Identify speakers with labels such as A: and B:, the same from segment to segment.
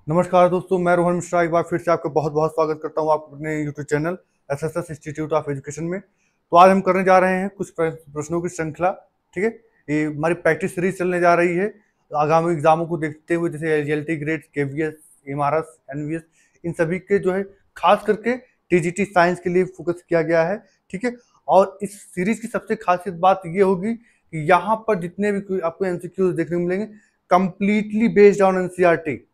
A: नमस्कार दोस्तों, मैं रोहन मिश्रा एक बार फिर से आपका बहुत बहुत स्वागत करता हूं आप अपने YouTube channel SSS institute of education में। तो आज हम करने जा रहे हैं कुछ प्रश्नों की श्रृंखला। ठीक है, ये हमारी प्रैक्टिस सीरीज चलने जा रही है आगामी एग्जामों को देखते हुए, जैसे एलजीएलटी ग्रेड, केवीएस, एमआरएस, एनवीएस, इन सभी के जो है खास करके टीजीटी साइंस के लिए फोकस किया गया है। ठीक है, और इस सीरीज की सबसे खासियत बात ये होगी कि यहाँ पर जितने भी आपको एमसीक्यूज देखने को मिलेंगे completely based on NCERT.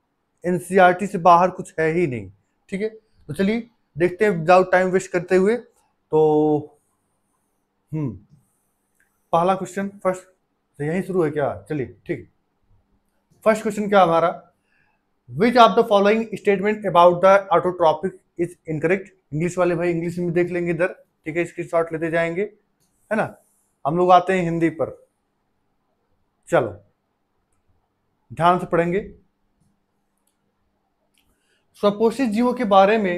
A: NCERT से बाहर कुछ है ही नहीं। ठीक है, तो चलिए देखते हैं विदाउट टाइम वेस्ट करते हुए। तो पहला क्वेश्चन फर्स्ट से यही शुरू है क्या? चलिए ठीक। फर्स्ट क्वेश्चन क्या हमारा, which of the following statement about the autotrophic is incorrect. English वाले भाई इंग्लिश में देख लेंगे इधर। ठीक है, स्क्रीनशॉट लेते जाएंगे, है ना। हम लोग आते हैं हिंदी पर। चलो ध्यान से पढ़ेंगे। स्वपोषित जीवों के बारे में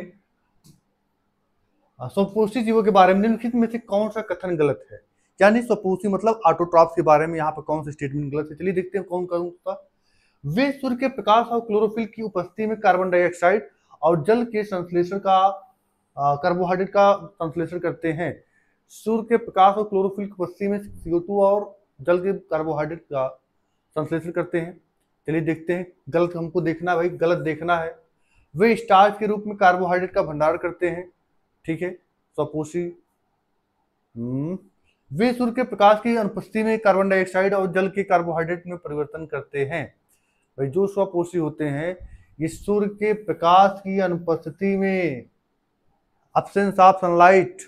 A: निम्नलिखित में से कौन सा कथन गलत है? यानी स्वपोषी मतलब ऑटोट्रॉप्स के बारे में यहाँ पर कौन सा स्टेटमेंट गलत है? चलिए देखते हैं कौन कौन सा। वे सूर्य के प्रकाश और क्लोरोफिल की उपस्थिति में कार्बन डाइऑक्साइड और जल के संश्लेषण का कार्बोहाइड्रेट का संश्लेषण करते हैं। सूर्य के प्रकाश और क्लोरोफिल की उपस्थिति में CO2 और जल के कार्बोहाइड्रेट का संश्लेषण करते हैं। चलिए देखते हैं, गलत हमको देखना है भाई, गलत देखना है। वे स्टार्च के रूप में कार्बोहाइड्रेट का भंडारण करते हैं। ठीक है, स्वपोषी। वे सूर्य के प्रकाश की अनुपस्थिति में कार्बन डाइऑक्साइड और जल के कार्बोहाइड्रेट में परिवर्तन करते हैं। भाई जो स्वपोषी होते हैं ये सूर्य के प्रकाश की अनुपस्थिति में, एब्सेंस ऑफ सनलाइट,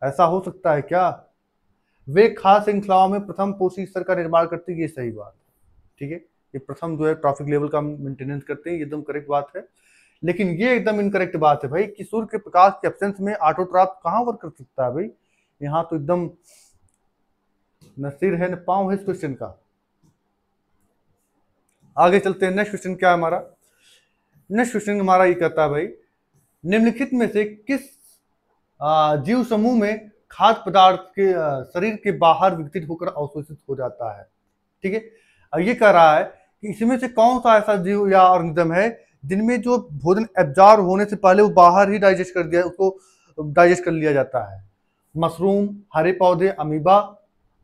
A: ऐसा हो सकता है क्या? वे खास श्रृंखलाओं में प्रथम पोषी स्तर का निर्माण करते हैं, ये सही बात है। ठीक है, ये प्रथम जो है ट्रॉफिक लेवल का मेंटेनेंस करते हैं, ये एकदम करेक्ट बात है। लेकिन ये एकदम इनकरेक्ट बात है भाई कि सूर्य के प्रकाश के एब्सेंस में ऑटोट्रॉप कहां वर्क कर सकता है भाई? यहाँ तो एकदम न सिर है न पांव है इस क्वेश्चन का। आगे चलते हैं। नेक्स्ट क्वेश्चन क्या है हमारा? नेक्स्ट क्वेश्चन हमारा ये कहता है भाई, निम्नलिखित में से किस जीव समूह में खाद्य पदार्थ के शरीर के बाहर विकसित होकर अवशोषित हो जाता है? ठीक है, अब ये कह रहा है कि इसमें से कौन सा ऐसा जीव या ऑर्गेनिज्म है जिनमें जो भोजन एब्जॉर्ब होने से पहले वो बाहर ही डाइजेस्ट कर दिया, उसको डाइजेस्ट कर लिया जाता है। मशरूम, हरे पौधे, अमीबा।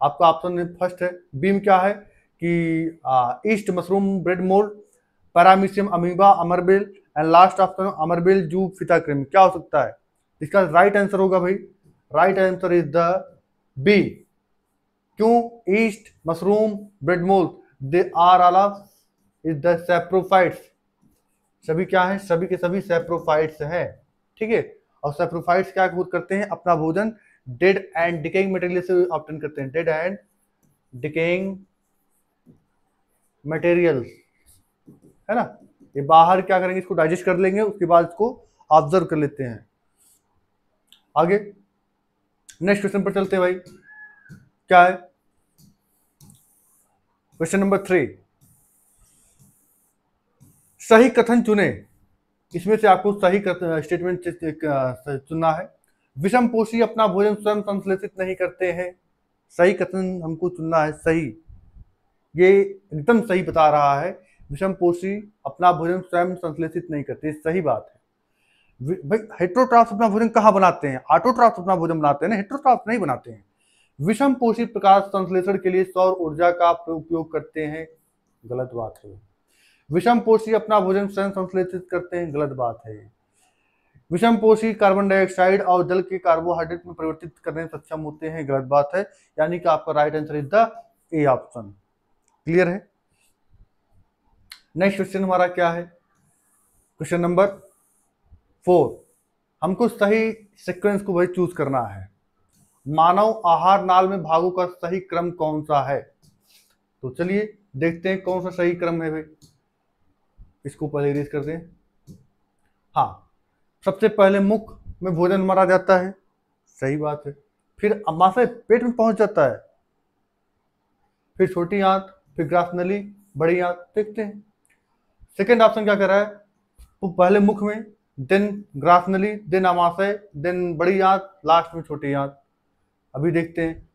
A: आपका ऑप्शन फर्स्ट है। बीम क्या है कि yeast mushroom, bread mould, paramecium, amoeba, अमरबेल एंड लास्ट ऑप्शन अमरबेल जू फिताक्रिमी। क्या हो सकता है इसका राइट आंसर? होगा भाई right answer is the B. क्यों? Yeast mushroom, bread mould, they are all is the saprophytes. सभी क्या है? सभी के सभी सैप्रोफाइट्स हैं। ठीक है, और सैप्रोफाइट्स क्या करते हैं? अपना भोजन डेड एंड डिकेइंग मटेरियल से ऑब्टेन करते हैं। डेड एंड डिकेइंग मटेरियल, है ना। ये बाहर क्या करेंगे? इसको डाइजेस्ट कर लेंगे, उसके बाद इसको ऑब्जर्व कर लेते हैं। आगे नेक्स्ट क्वेश्चन पर चलते हैं भाई। क्या है क्वेश्चन नंबर 3? सही कथन चुने। इसमें से आपको सही स्टेटमेंट चुनना है। विषम पोषी अपना भोजन स्वयं संश्लेषित नहीं करते हैं। सही कथन हमको चुनना है, सही। ये एकदम सही बता रहा है, विषम पोषी अपना भोजन स्वयं संश्लेषित नहीं करते, सही बात है भाई। हेटेरोट्रॉप्स अपना भोजन कहाँ बनाते हैं? ऑटोट्रॉप्स अपना भोजन बनाते हैं ना, हेटेरोट्रॉप्स नहीं बनाते हैं। विषम पोषी प्रकाश संश्लेषण के लिए सौर ऊर्जा का उपयोग करते हैं, गलत बात है। विषम पोषी अपना भोजन स्वयं संश्लेषित करते हैं, गलत बात है। विषम पोषी कार्बन डाइऑक्साइड और जल के कार्बोहाइड्रेट में परिवर्तित करने में सक्षम होते हैं, गलत बात है। यानी कि आपका right answer is the A option. Clear है? नेक्स्ट क्वेश्चन हमारा क्या है? Question number 4। हमको सही सीक्वेंस को भाई चूज करना है। मानव आहार नाल में भागों का सही क्रम कौन सा है? तो चलिए देखते हैं कौन सा सही क्रम है भाई। इसको पहले इरेज कर दें। हाँ, सबसे पहले मुख में भोजन मारा जाता है, सही बात है। फिर अमाशय पेट में पहुंच जाता है, फिर छोटी आंत, फिर ग्रास नली, बड़ी आंत। देखते हैं सेकेंड ऑप्शन क्या कर रहा है। तो पहले मुख में, देन ग्रास नली, देन अमाशय, देन बड़ी आंत, लास्ट में छोटी आंत। अभी देखते हैं।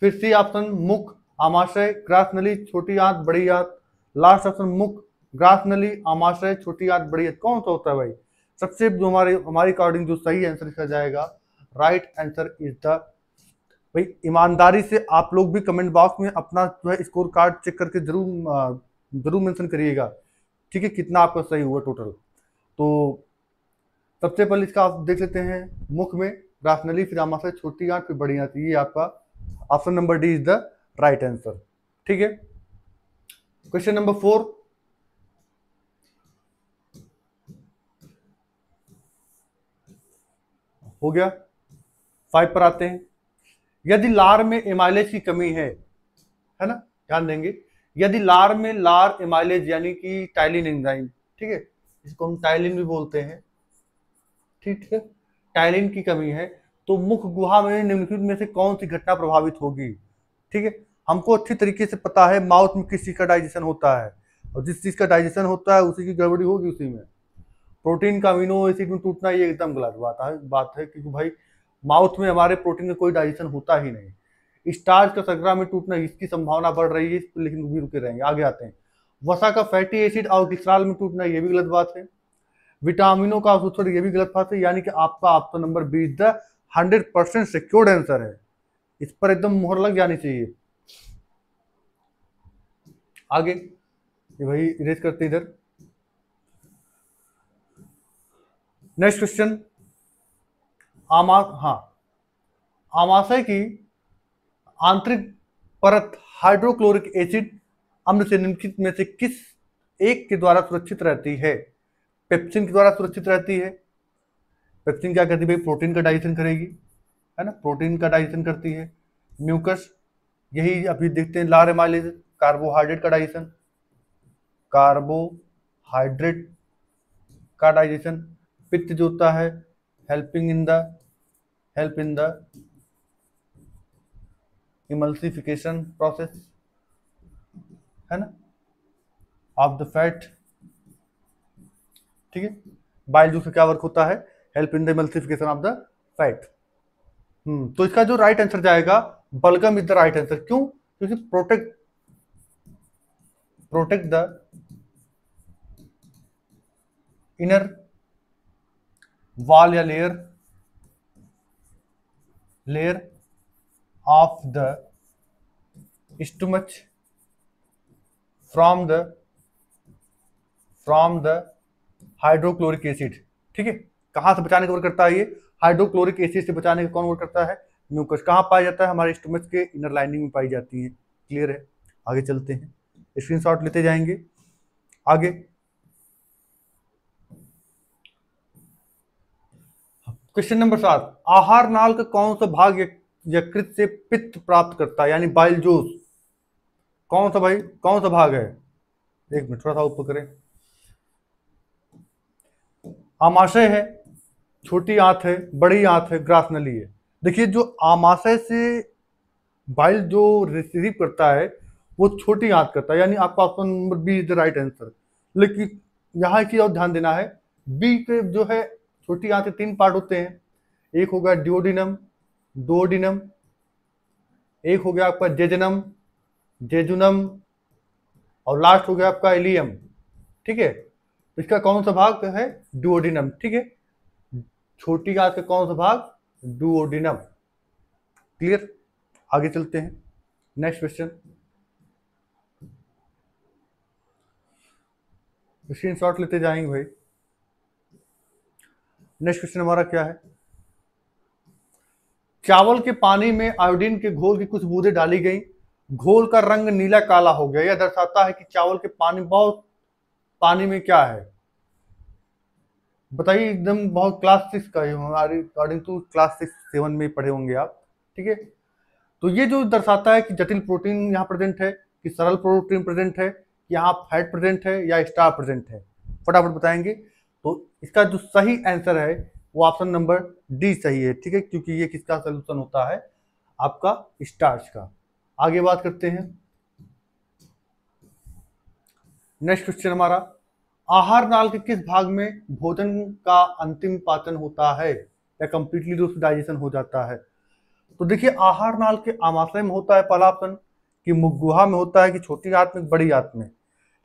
A: फिर सी ऑप्शन मुख, आमाशय, ग्रास नली, छोटी आंत, बड़ी आंत। लास्ट ऑप्शन मुख, ग्रास नली, आमाशय, छोटी आंत, बड़ी आंत, कौन सा होता है भाई? सबसे जो हमारे अकॉर्डिंग जो सही आंसर इसका जाएगा, राइट आंसर इज द, भाई ईमानदारी से आप लोग भी कमेंट बॉक्स में अपना जो है स्कोर कार्ड चेक करके जरूर मेंशन करिएगा, ठीक है, कितना आपका सही हुआ टोटल। तो सबसे पहले इसका आप देख लेते हैं, मुख में ग्रास नली, फिर आमाशय, छोटी आंत, फिर बड़ी आंत, ये आपका option number D is the right answer, ठीक है। क्वेश्चन नंबर 4, हो गया। 5 पर आते हैं। यदि लार में एमाइलेज की कमी है ना, ध्यान देंगे, यदि लार में लार एमाइलेज यानी कि टाइलिन एंजाइम, ठीक है, इसको हम टाइलिन भी बोलते हैं, ठीक है, टाइलिन की कमी है तो मुख गुहा में निम्नलिखित में से कौन सी घटना प्रभावित होगी, ठीक है। हमको अच्छी तरीके से पता है माउथ में किस चीज का डाइजेशन होता है, और जिस चीज का डाइजेशन होता है उसी की गड़बड़ी होगी उसी में। प्रोटीन का अमीनो एसिड में टूटना ये एकदम गलत बात है क्योंकि भाई माउथ में हमारे प्रोटीन का कोई डाइजेशन होता ही नहीं। स्टार्च का सगरा में टूटना इसकी संभावना बढ़ रही है, लेकिन भी रुके रहेंगे, आगे आते हैं। वसा का फैटी एसिड और ग्लिसरॉल में टूटना ये भी गलत बात है। विटामिनों का अवशोषण ये भी गलत बात है, यानी कि आपका option number be the 100% secured answer है, इस पर एकदम मोहर लग जानी चाहिए। आगे ये भाई इरेज करते इधर। नेक्स्ट क्वेश्चन, आमाशय की आंतरिक परत हाइड्रोक्लोरिक एसिड अम्ल से निम्नलिखित में से किस एक के द्वारा सुरक्षित रहती है? पेप्सिन के द्वारा सुरक्षित रहती है। पेप्सिन क्या करती है भाई? प्रोटीन का डाइजेशन करेगी, है ना, प्रोटीन का डाइजेशन करती है। म्यूकस, यही अभी देखते हैं, लार एमाइलेज, कार्बोहाइड्रेट का डाइजेशन, कार्बोहाइड्रेट का डाइजेशन। पित्त जो होता है, help in the emulsification process, है ना, ऑफ द फैट, ठीक है। बाइल जूस का क्या वर्क होता है? Help in the emulsification of the fat. तो इसका जो राइट आंसर जाएगा, बलगम इज द राइट आंसर। क्यों? क्योंकि प्रोटेक्ट द इनर वॉल या layer of the stomach from the hydrochloric acid, ठीक है। कहां से बचाने का वर्क करता है ये? हाइड्रोक्लोरिक एसिड से बचाने का कौन वर्क करता है? म्यूकस। कहां पाया जाता है? हमारे स्टमच के इनर लाइनिंग में पाई जाती है। क्लियर है? आगे चलते हैं, स्क्रीनशॉट लेते जाएंगे। आगे क्वेश्चन नंबर 7, आहार नाल का कौन सा भाग यकृत से पित्त प्राप्त करता है, यानी बाइल जूस? कौन सा भाई, कौन सा भाग है? एक मिनट, थोड़ा सा ऊपर करें। आमाशय है, छोटी आंत है, बड़ी आंत है, ग्रास नली है। देखिए, जो आमाशय से बाइल जो रिसीव करता है वो छोटी आंत करता है, यानी आपका option number B is the right answer. लेकिन यहाँ की और ध्यान देना है, बी के जो है छोटी आंत के 3 पार्ट होते हैं। एक हो गया डिओडिनम, डुओडिनम, एक हो गया आपका जेजनम, जेजुनम, और लास्ट हो गया आपका इलियम, ठीक है। इसका कौन सा भाग है? डुओडिनम, ठीक है। छोटी आंत का कौन सा भाग? डुओडिनम। क्लियर? आगे चलते हैं, नेक्स्ट क्वेश्चन। स्क्रीनशॉट लेते जाएंगे भाई। नेक्स्ट क्वेश्चन हमारा क्या है? चावल के पानी में आयोडीन के घोल की कुछ बूंदें डाली गई, घोल का रंग नीला काला हो गया। यह दर्शाता है कि चावल के पानी में क्या है? बताइए, एकदम बहुत क्लास 6 का है, हमारी अकॉर्डिंग टू क्लास 6-7 में पढ़े होंगे आप, ठीक है। तो ये जो दर्शाता है कि जटिल प्रोटीन यहाँ प्रेजेंट है, कि सरल प्रोटीन प्रेजेंट है, यहाँ फैट प्रेजेंट है, या स्टार प्रेजेंट है, फटाफट बताएंगे। तो इसका जो सही आंसर है वो ऑप्शन नंबर डी सही है, ठीक है, क्योंकि ये किसका सोल्यूशन होता है? आपका स्टार्च का। आगे बात करते हैं, नेक्स्ट क्वेश्चन हमारा, आहार नाल के किस भाग में भोजन का अंतिम पाचन होता है या कंप्लीटली रूप से डाइजेशन हो जाता है? तो देखिए, आहार नाल के आमाशय में होता है पहला ऑप्शन, कि मुख गुहा में होता है, कि छोटी आंत में, बड़ी आंत में।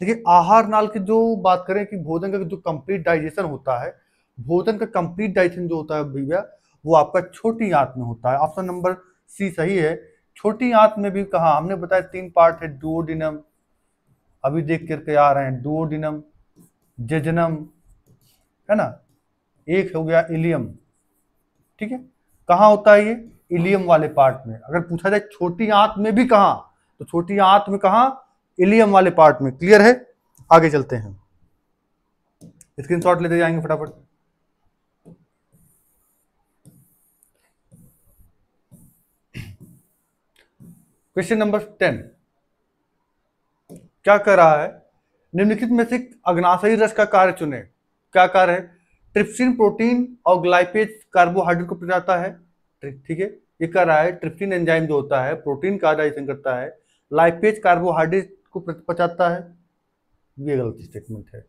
A: देखिए आहार नाल की जो बात करें कि भोजन का जो कंप्लीट डाइजेशन होता है, भोजन का कंप्लीट डाइजेशन जो होता है भैया, वो आपका छोटी आंत में होता है। ऑप्शन नंबर सी सही है। छोटी आंत में भी कहा हमने बताया 3 पार्ट है, डुओडिनम, अभी देख करके आ रहे हैं, डुओडिनम, जेजनम, है ना, एक हो गया इलियम। ठीक है, कहाँ होता है ये? इलियम वाले पार्ट में। अगर पूछा जाए छोटी आंत में भी कहाँ, तो छोटी आंत में कहाँ? इलियम वाले पार्ट में। क्लियर है? आगे चलते हैं, स्क्रीनशॉट लेते जाएंगे फटाफट। क्वेश्चन नंबर 10 क्या कर रहा है? निम्नलिखित में से अग्नाशयी रस का कार्य चुने। क्या कार्य है? ट्रिप्सिन प्रोटीन और ग्लाइपेज कार्बोहाइड्रेट को पचाता है। ठीक है, ये कर रहा है। ट्रिप्सिन एंजाइम जो होता है प्रोटीन का डाइजेशन करता है, लाइपेज कार्बोहाइड्रेट को पचाता है। ये गलत स्टेटमेंट है।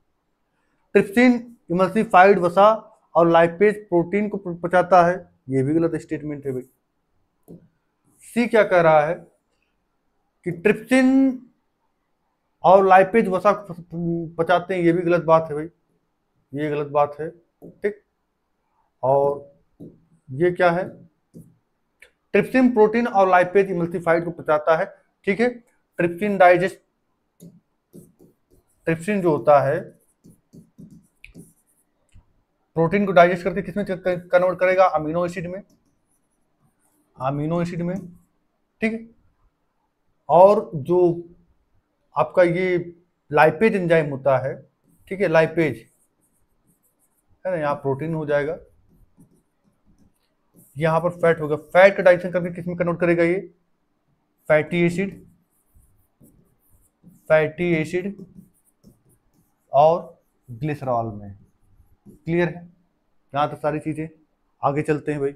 A: ट्रिप्सिन इमल्सिफाइड वसा और लाइपेज प्रोटीन को पचाता है। ये भी गलत स्टेटमेंट है भाई। सी क्या कह रहा है कि ट्रिप्सिन और लाइपेज वसा पचाते हैं। ये भी गलत बात है भाई, ये गलत बात है। ठीक, और ये क्या है? ट्रिप्सिन प्रोटीन और लाइपेज इमल्सिफाइड को पचाता है। ठीक है, ट्रिप्सिन डाइजेस्ट, ट्रिप्सिन जो होता है प्रोटीन को डाइजेस्ट करके किसमें कन्वर्ट करेगा? अमीनो एसिड में, अमीनो एसिड में। ठीक है, और जो आपका ये लाइपेज एंजाइम होता है, ठीक है, लाइपेज है ना, यहाँ प्रोटीन हो जाएगा, यहाँ पर फैट होगा। फैट का डाइजेशन करके किसमें कन्वर्ट करेगा? ये फैटी एसिड, फैटी एसिड और ग्लिसरॉल में। क्लियर है? यहाँ तक सारी चीजें। आगे चलते हैं भाई।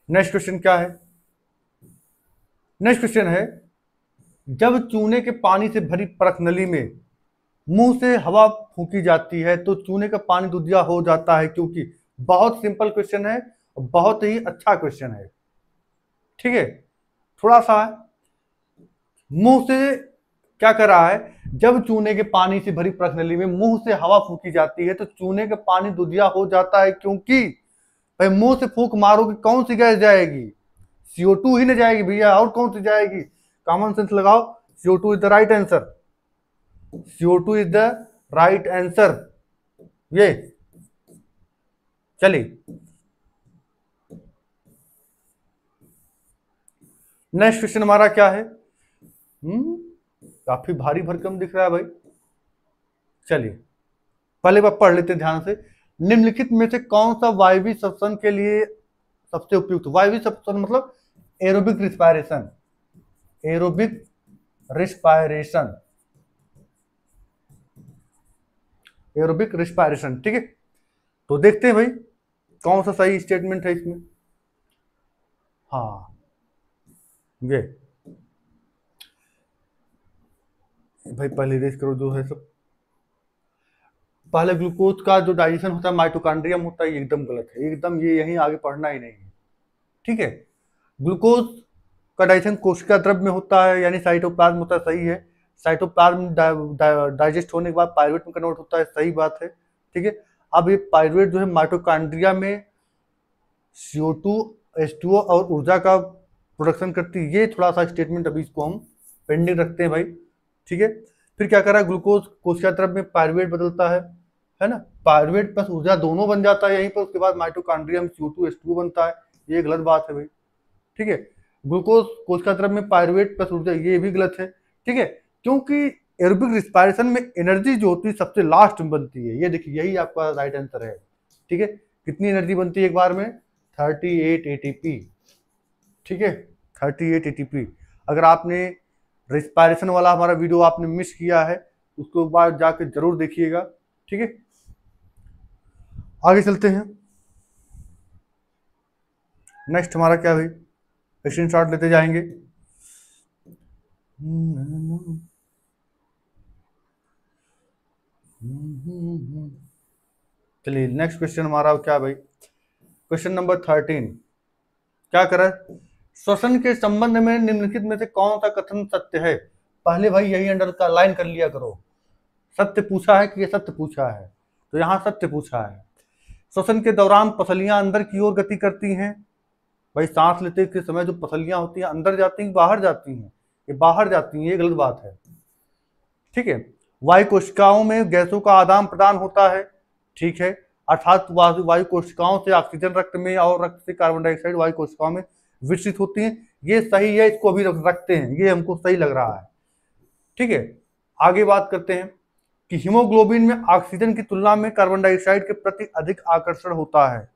A: नेक्स्ट क्वेश्चन क्या है? नेक्स्ट क्वेश्चन है, जब चूने के पानी से भरी परख नली में मुंह से हवा फूंकी जाती है तो चूने का पानी दूधिया हो जाता है क्योंकि। बहुत सिंपल क्वेश्चन है, बहुत ही अच्छा क्वेश्चन है। ठीक है, थोड़ा सा मुंह से क्या कर रहा है? जब चूने के पानी से भरी परख नली में मुंह से हवा फूंकी जाती है तो चूने का पानी दूधिया हो जाता है क्योंकि। भाई मुंह से फूंक मारोगे कौन सी गैस जाएगी? CO2 ही न जाएगी भैया, और कौन सी जाएगी? कॉमन सेंस लगाओ। CO2 is the right answer, CO2 is the right answer. ये चलिए नेक्स्ट क्वेश्चन हमारा क्या है? काफी भारी भरकम दिख रहा है भाई। चलिए पहले बार पढ़ लेते हैं ध्यान से। निम्नलिखित में से कौन सा वायवीय श्वसन के लिए सबसे उपयुक्त? वायवीय श्वसन मतलब aerobic respiration, aerobic respiration, aerobic respiration. ठीक है, तो देखते हैं भाई कौन सा सही स्टेटमेंट है इसमें। हाँ, ये भाई पहले रेस करो जो है सब। पहले ग्लूकोज का जो डाइजेशन होता है माइटोकॉन्ड्रियम होता है, ये एकदम गलत है, एकदम ये यहीं आगे पढ़ना ही नहीं है। ठीक है, ग्लूकोज का डाइजेशन कोशिका द्रव्य में होता है, यानी साइटोप्लाज्म होता है, सही है। साइटोप्लाज्म डाइजेस्ट होने के बाद पायरुवेट में कन्वर्ट होता है, सही बात है। ठीक है, अब ये पायरुवेट जो है माइटोकॉन्ड्रिया में CO2 H2O और ऊर्जा का प्रोडक्शन करती है। ये थोड़ा सा स्टेटमेंट अभी इसको हम पेंडिंग रखते हैं भाई। ठीक है, फिर क्या कर रहा है? ग्लूकोज कोशिका द्रव्य में पायरुवेट बदलता है ना, पायरुवेट प्लस ऊर्जा दोनों बन जाता है यहीं पर। उसके बाद माइटोकॉन्ड्रिया में CO2 H2O बनता है, ये गलत बात है भाई। ठीक है, ग्लूकोज कोशिका द्रव्य में पायरुवेट प्लस ऊर्जा, ये भी गलत है। ठीक है, क्योंकि एरोबिक रिस्पायरेशन में एनर्जी जो होती है सबसे लास्ट में बनती है। ये देखिए यही आपका राइट आंसर है। ठीक है, कितनी एनर्जी बनती है एक बार में? 38 ATP। ठीक है, 38 ATP। अगर आपने रिस्पायरेशन वाला हमारा वीडियो आपने मिस किया है, उसको एक बार जाकर जरूर देखिएगा। ठीक है, आगे चलते हैं। नेक्स्ट हमारा क्या भाई? स्क्रीनशॉट लेते जाएंगे। चलिए नेक्स्ट क्वेश्चन हमारा क्या भाई? क्वेश्चन नंबर 13 क्या कर रहा है? श्वसन के संबंध में निम्नलिखित में से कौन सा कथन सत्य है? पहले भाई यही अंडर का लाइन कर लिया करो। सत्य पूछा है कि ये सत्य पूछा है, तो यहाँ सत्य पूछा है। श्वसन के दौरान पसलियां अंदर की ओर गति करती हैं। भाई सांस लेते के समय जो पसलियां होती हैं अंदर जाती हैं बाहर जाती हैं? ये बाहर जाती हैं, ये गलत बात है। ठीक है। वायु कोशिकाओं में गैसों का आदान प्रदान होता है। ठीक है, अर्थात वायु कोशिकाओं से ऑक्सीजन रक्त में और रक्त से कार्बन डाइऑक्साइड वायु कोशिकाओं में विकसित होती हैं। ये सही है, इसको अभी रखते हैं, ये हमको सही लग रहा है। ठीक है, आगे बात करते हैं कि हीमोग्लोबिन में ऑक्सीजन की तुलना में कार्बन डाइऑक्साइड के प्रति अधिक आकर्षण होता है।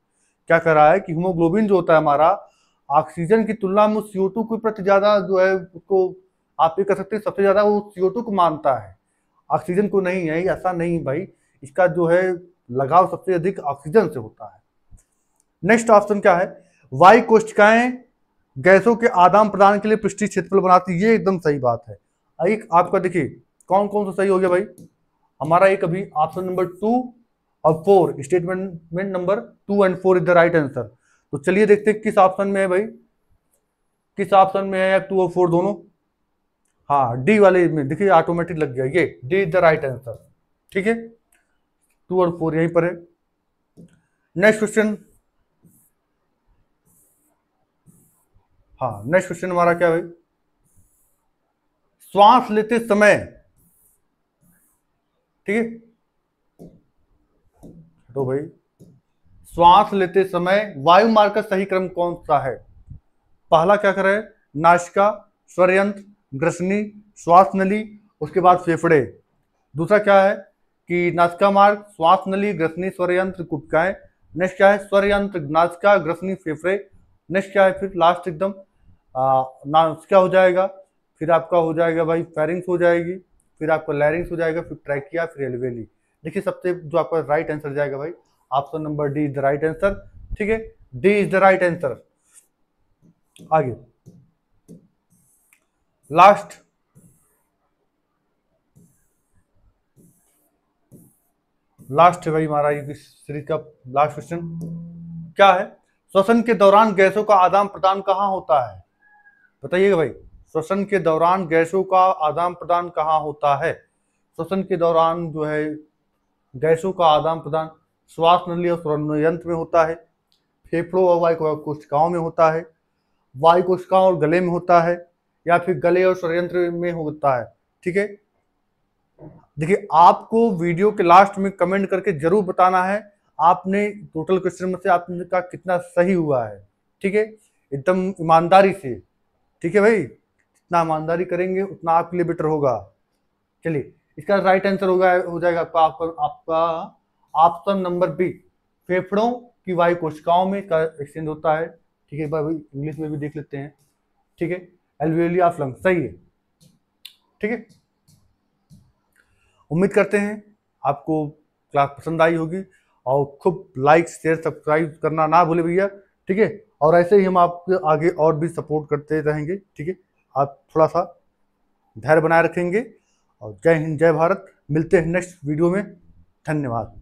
A: क्या कर रहा है कि हीमोग्लोबिन जो होता है हमारा, ऑक्सीजन की तुलना में CO2 के प्रति ज्यादा जो है उसको आप ये कह सकते हैं सबसे ज्यादा वो CO2 को मानता है, ऑक्सीजन को नहीं है। ऐसा नहीं भाई, इसका जो है लगाव सबसे अधिक ऑक्सीजन से होता है। नेक्स्ट ऑप्शन क्या है? वायु कोशिकाएं गैसों के आदान प्रदान के लिए पृष्ठीय क्षेत्रफल बनाती है। ये एकदम सही बात है। एक आपका देखिए कौन कौन सा सही हो गया भाई हमारा। एक अभी ऑप्शन नंबर 2 और 4, स्टेटमेंट नंबर 2 और 4 इज द राइट आंसर। तो चलिए देखते हैं किस ऑप्शन में है भाई, किस ऑप्शन में है 2 और 4 दोनों। हाँ, डी वाले में देखिए ऑटोमेटिक लग गया, ये D is the right answer. ठीक है, 2 और 4 यहीं पर है। नेक्स्ट क्वेश्चन, हाँ नेक्स्ट क्वेश्चन हमारा क्या भाई? श्वास लेते समय, ठीक है तो भाई श्वास लेते समय वायु मार्ग का सही क्रम कौन सा है? पहला क्या करे? नासिका, स्वरयंत्र, ग्रसनी, श्वास नली, उसके बाद फेफड़े। दूसरा क्या है कि नासिका मार्ग, श्वास नली, ग्रसनी, स्वरयंत्र, गुप्तकाएं। नेक्स्ट क्या है? स्वरयंत्र, नासिका, ग्रसनी, फेफड़े। नेक्स्ट क्या है फिर लास्ट एकदम नासिका हो जाएगा, फिर आपका हो जाएगा भाई फेरिंग्स हो जाएगी, फिर आपका लैरिंग्स हो जाएगा, फिर ट्रैकिया, फिर एल्वेली। देखिए सबसे जो आपका राइट आंसर जाएगा भाई option number D is the right answer. ठीक है, D is the right answer. आगे लास्ट है भाई हमारा ये सीरीज का लास्ट क्वेश्चन क्या है? श्वसन के दौरान गैसों का आदान प्रदान कहाँ होता है? बताइएगा भाई, श्वसन के दौरान गैसों का आदान प्रदान कहाँ होता है? श्वसन के दौरान जो है गैसों का आदान प्रदान श्वास नली और स्वरयंत्र में होता है, फेफड़ों और वायु कोशिकाओं में होता है, वायु कोशिकाओं और गले में होता है, या फिर गले और स्वरयंत्र में होता है। ठीक है, देखिए आपको वीडियो के लास्ट में कमेंट करके जरूर बताना है आपने टोटल क्वेश्चन में से आपका कितना सही हुआ है। ठीक है, एकदम ईमानदारी से। ठीक है भाई, जितना ईमानदारी करेंगे उतना आपके लिए बेटर होगा। चलिए इसका राइट आंसर हो जाएगा आपका ऑप्शन नंबर बी, फेफड़ों की वायु कोशिकाओं में का एक्सचेंज होता है। ठीक है भाई, इंग्लिश में भी देख लेते हैं। ठीक है, एल्वियोली ऑफ लंग सही है। ठीक है, उम्मीद करते हैं आपको क्लास पसंद आई होगी और खूब लाइक शेयर सब्सक्राइब करना ना भूले भैया। ठीक है, और ऐसे ही हम आपके आगे और भी सपोर्ट करते रहेंगे। ठीक है, आप थोड़ा सा धैर्य बनाए रखेंगे। और जय हिंद, जय भारत। मिलते हैं नेक्स्ट वीडियो में। धन्यवाद।